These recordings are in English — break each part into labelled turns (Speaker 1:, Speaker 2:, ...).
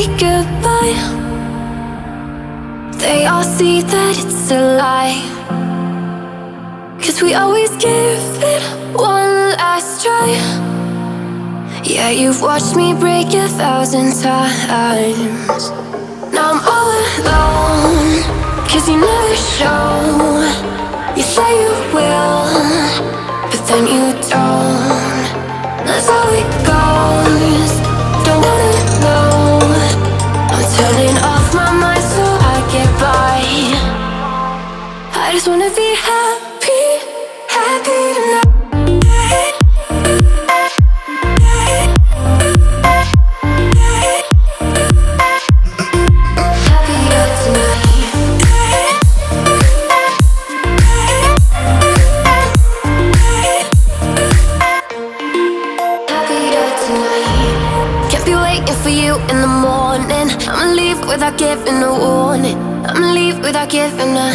Speaker 1: say goodbye, they all see that it's a lie. 'Cause we always give it one last try. Yeah, you've watched me break 1,000 times. Now I'm all alone, 'cause you never show. You say you will, but then you don't. That's how it goes. Don't wanna know. I'm turning off my mind so I get by. I just wanna be happy, happy tonight. In the morning, I'ma leave without giving a warning. I'ma leave without giving a.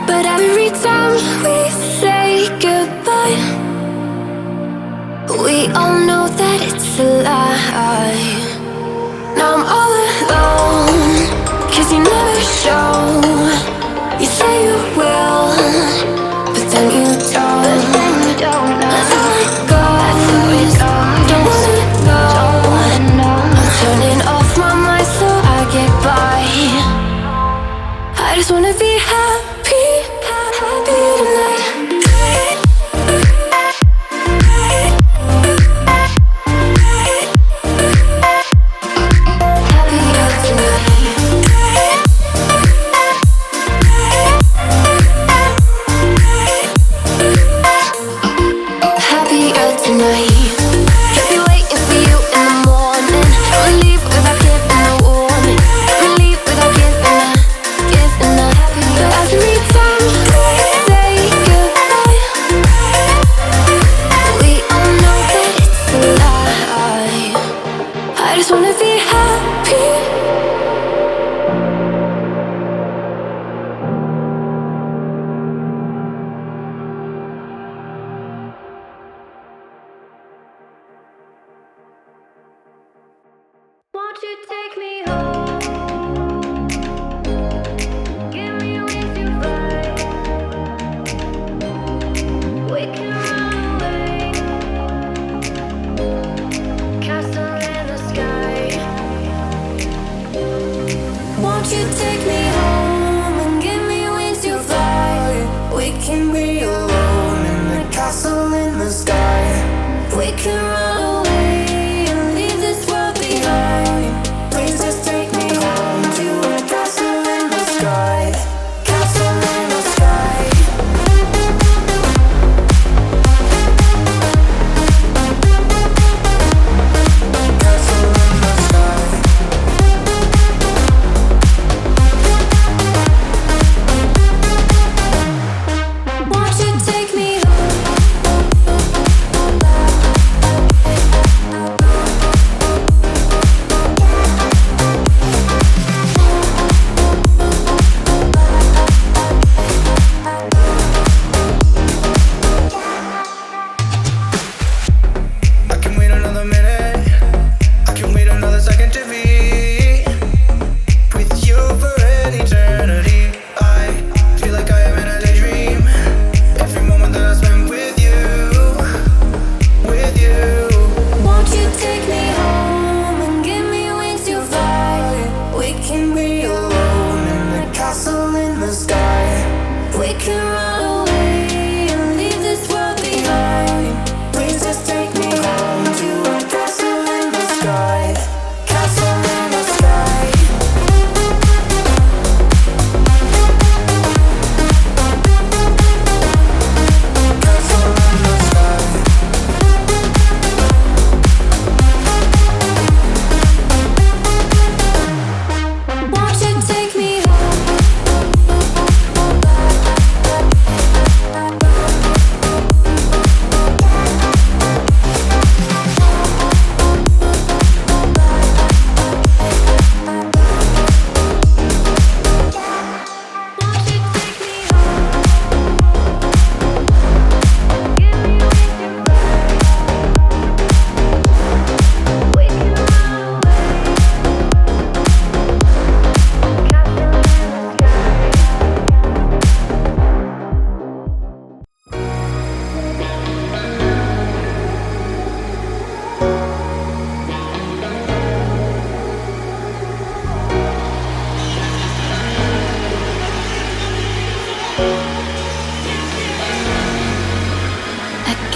Speaker 1: But every time we say goodbye, we all know that it's a lie. Now I'm all alone, 'cause you never show. You say you will, but then you don't. That's how it goes. Don't wanna know. Turning off my mind so I get by. I just wanna be happy, happy tonight. Happier tonight. Happier tonight. Won't you take me home? Give me wings to fly. We can run away. Castle in the sky. Won't you take me home and give me wings to fly? We can be alone in the castle in the sky. We can run away and leave this world behind. Please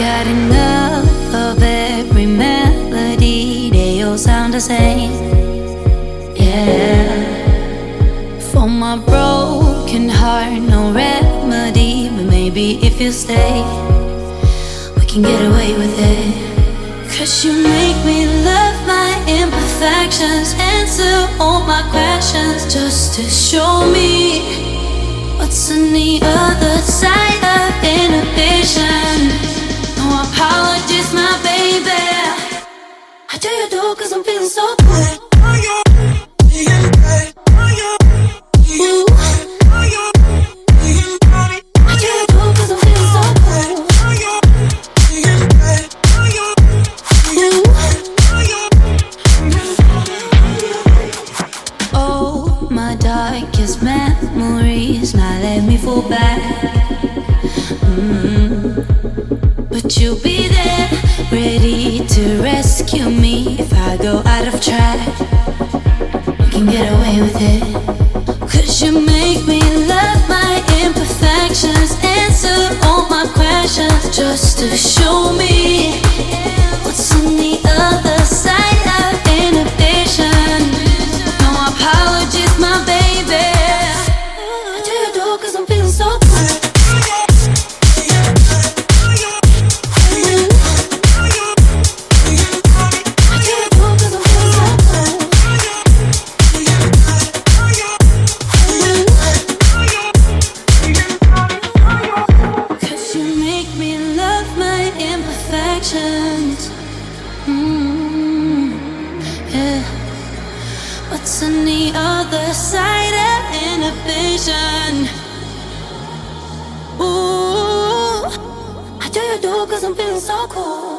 Speaker 1: got enough of every melody, they all sound the same. Yeah. For my broken heart, no remedy, but maybe if you stay, we can get away with it. 'Cause you make me love my imperfections, answer all my questions, just to show me what's on the other side of inhibition. No apologies, my baby. I do you do 'cause I'm feeling so good. Ooh. I do you do 'cause I'm feeling so good. Ooh. Oh, my darkest memories now let me fall back. But you'll be there, ready to rescue me if I go out of track. We can get away with it. 'Cause you make me love my imperfections, answer all my questions, just to show me what's on the other side of inhibition. No apologies, my baby. I do you do 'cause I'm feeling so good. Yeah. What's on the other side of inhibition? Ooh, I do you do 'cause I'm feeling so cool.